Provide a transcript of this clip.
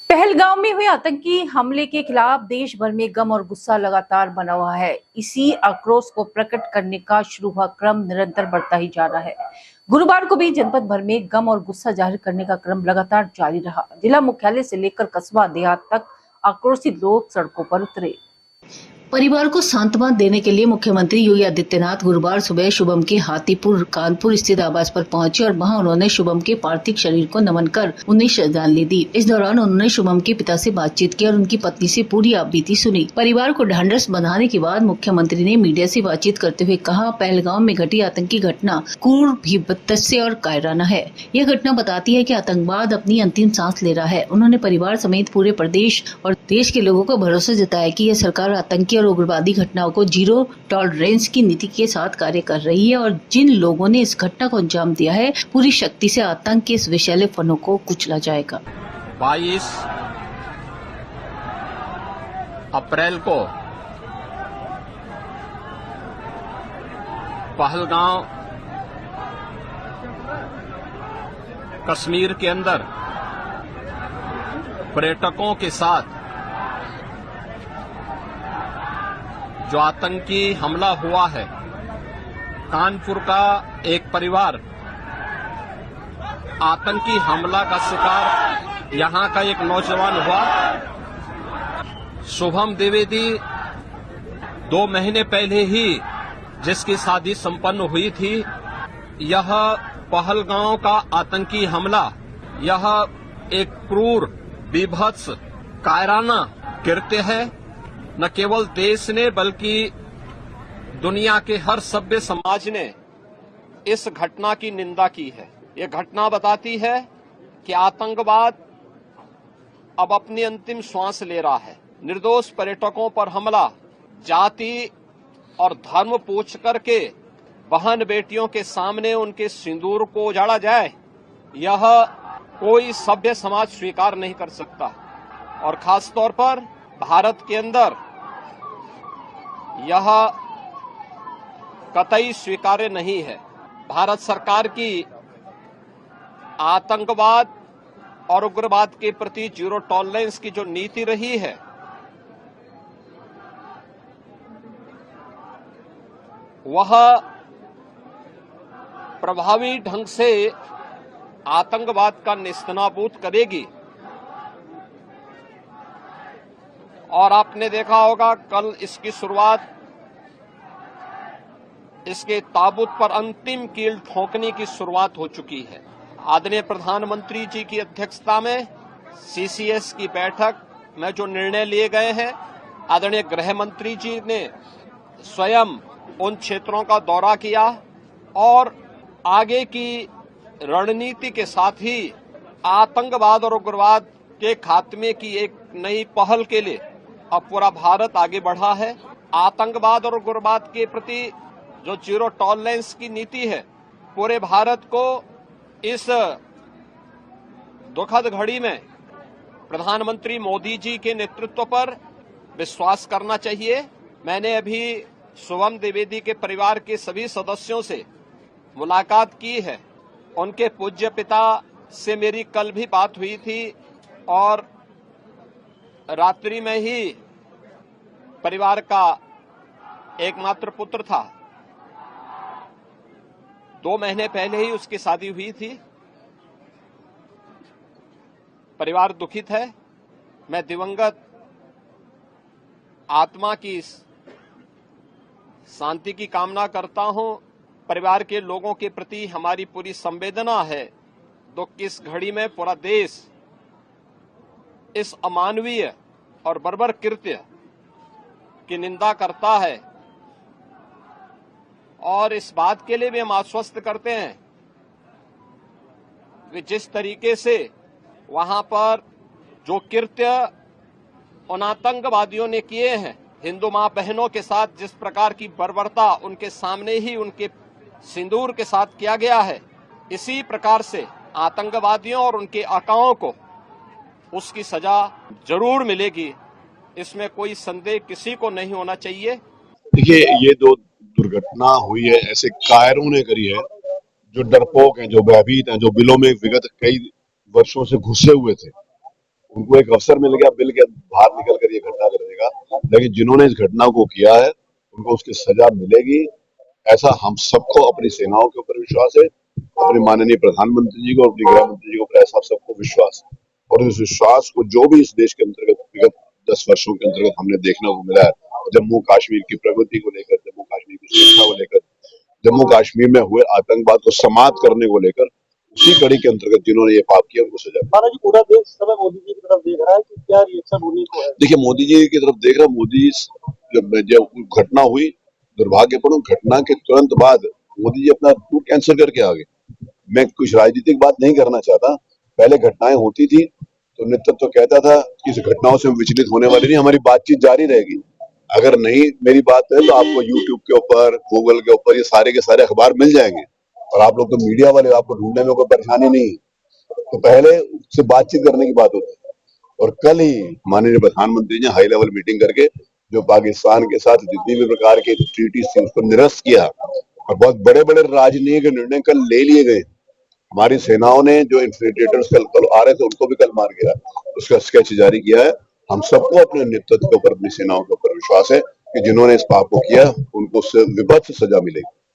पहलगाम में हुए आतंकी हमले के खिलाफ देश भर में गम और गुस्सा लगातार बना हुआ है। इसी आक्रोश को प्रकट करने का शुरू हुआ क्रम निरंतर बढ़ता ही जा रहा है। गुरुवार को भी जनपद भर में गम और गुस्सा जाहिर करने का क्रम लगातार जारी रहा। जिला मुख्यालय से लेकर कस्बा देहात तक आक्रोशित लोग सड़कों पर उतरे। परिवार को सांत्वना देने के लिए मुख्यमंत्री योगी आदित्यनाथ गुरुवार सुबह शुभम के हाथीपुर कानपुर स्थित आवास पर पहुंचे और वहां उन्होंने शुभम के पार्थिव शरीर को नमन कर उन्हें श्रद्धांजलि दी। इस दौरान उन्होंने शुभम के पिता से बातचीत की और उनकी पत्नी से पूरी आपबीती सुनी। परिवार को ढांढस बंधाने के बाद मुख्यमंत्री ने मीडिया से बातचीत करते हुए कहा, पहलगाम में घटी आतंकी घटना क्रूर, भीभत्स्य और कायराना है। यह घटना बताती है कि आतंकवाद अपनी अंतिम सांस ले रहा है। उन्होंने परिवार समेत पूरे प्रदेश और देश के लोगों को भरोसा जताया कि यह सरकार आतंकी और उग्रवादी घटनाओं को जीरो टॉलरेंस की नीति के साथ कार्य कर रही है और जिन लोगों ने इस घटना को अंजाम दिया है, पूरी शक्ति से आतंक के इस विषैले फनों को कुचला जाएगा। 22 अप्रैल को पहलगाम कश्मीर के अंदर पर्यटकों के साथ जो आतंकी हमला हुआ है, कानपुर का एक परिवार आतंकी हमला का शिकार यहां का एक नौजवान हुआ। शुभम द्विवेदी 2 महीने पहले ही जिसकी शादी संपन्न हुई थी। यह पहलगांव का आतंकी हमला यह एक क्रूर, बीभत्स, कायराना कृत्य है। न केवल देश ने बल्कि दुनिया के हर सभ्य समाज ने इस घटना की निंदा की है। ये घटना बताती है कि आतंकवाद अब अपनी अंतिम श्वास ले रहा है। निर्दोष पर्यटकों पर हमला जाति और धर्म पूछ करके बहन बेटियों के सामने उनके सिंदूर को उजाड़ा जाए, यह कोई सभ्य समाज स्वीकार नहीं कर सकता। और खास तौर पर भारत के अंदर यह कतई स्वीकार्य नहीं है। भारत सरकार की आतंकवाद और उग्रवाद के प्रति जीरो टॉलरेंस की जो नीति रही है, वह प्रभावी ढंग से आतंकवाद का नेस्तनाबूद करेगी। और आपने देखा होगा कल इसकी शुरुआत, इसके ताबूत पर अंतिम कील ठोकने की शुरुआत हो चुकी है। आदरणीय प्रधानमंत्री जी की अध्यक्षता में सीसीएस की बैठक में जो निर्णय लिए गए हैं, आदरणीय गृह मंत्री जी ने स्वयं उन क्षेत्रों का दौरा किया और आगे की रणनीति के साथ ही आतंकवाद और उग्रवाद के खात्मे की एक नई पहल के लिए अब पूरा भारत आगे बढ़ा है। आतंकवाद और उग्रवाद के प्रति जो जीरो टॉलरेंस की नीति है, पूरे भारत को इस दुखद घड़ी में प्रधानमंत्री मोदी जी के नेतृत्व पर विश्वास करना चाहिए। मैंने अभी शुभम द्विवेदी के परिवार के सभी सदस्यों से मुलाकात की है। उनके पूज्य पिता से मेरी कल भी बात हुई थी और रात्रि में ही परिवार का एकमात्र पुत्र था। 2 महीने पहले ही उसकी शादी हुई थी। परिवार दुखित है। मैं दिवंगत आत्मा की शांति की कामना करता हूं। परिवार के लोगों के प्रति हमारी पूरी संवेदना है। दुख की इस घड़ी में पूरा देश इस अमानवीय और बर्बर कृत्य की निंदा करता है और इस बात के लिए भी हम आश्वस्त करते हैं कि जिस तरीके से वहां पर जो कृत्य उन आतंकवादियों ने किए हैं, हिंदू मां बहनों के साथ जिस प्रकार की बर्बरता उनके सामने ही उनके सिंदूर के साथ किया गया है, इसी प्रकार से आतंकवादियों और उनके आकाओं को उसकी सजा जरूर मिलेगी। इसमें कोई संदेह किसी को नहीं होना चाहिए। देखिए, ये 2 दुर्घटना हुई है, ऐसे कायरों ने करी है जो डरपोक हैं, जो भयभीत हैं, जो बिलों में विगत कई वर्षों से घुसे हुए थे। उनको एक अवसर मिल गया बिल के बाहर निकल कर ये घटना कर देगा, लेकिन जिन्होंने इस घटना को किया है उनको उसकी सजा मिलेगी। ऐसा हम सबको अपनी सेनाओं के ऊपर विश्वास है, अपने माननीय प्रधानमंत्री जी को, अपने गृह मंत्री जी को, ऐसा सबको विश्वास है। और इस विश्वास को जो भी इस देश के अंतर्गत विगत 10 वर्षों के अंतर्गत हमने देखने को मिला है, जम्मू कश्मीर की प्रगति को लेकर, जम्मू कश्मीर की सुरक्षा को लेकर, जम्मू कश्मीर में हुए आतंकवाद को समाप्त करने को लेकर, उसी कड़ी के अंतर्गत जिन्होंने ये पाप किया उनको सजा। महाराज जी पूरा देश समय मोदी जी की तरफ देख रहा है कि क्या रिएक्शन होने को है। देखिए मोदी जी की तरफ देख रहा, मोदी जब घटना हुई, दुर्भाग्यपूर्ण घटना के तुरंत बाद मोदी जी अपना रूट कैंसिल करके आ गए। मैं कुछ राजनीतिक बात नहीं करना चाहता, पहले घटनाएं होती थी तो नेतृत्व कहता था कि इस घटनाओं से हम विचलित होने वाले नहीं, हमारी बातचीत जारी रहेगी। अगर नहीं मेरी बात है तो आपको यूट्यूब के ऊपर, गूगल के ऊपर ये सारे के सारे अखबार मिल जाएंगे, और आप लोग तो मीडिया वाले, आपको ढूंढने में कोई परेशानी नहीं है। तो पहले उससे बातचीत करने की बात होती है, और कल ही माननीय प्रधानमंत्री ने हाई लेवल मीटिंग करके जो पाकिस्तान के साथ जितनी भी प्रकार के ट्रीटी थी उसको निरस्त किया, और बहुत बड़े बड़े राजनीतिक निर्णय कल ले लिए गए। हमारी सेनाओं ने जो इन्फिल्ट्रेटर्स कल आ रहे थे उनको भी कल मार गिरा, उसका स्केच जारी किया है। हम सबको अपने नेतृत्व के ऊपर, अपनी सेनाओं के ऊपर विश्वास है कि जिन्होंने इस पाप को किया उनको उससे विभत्स सजा मिलेगी।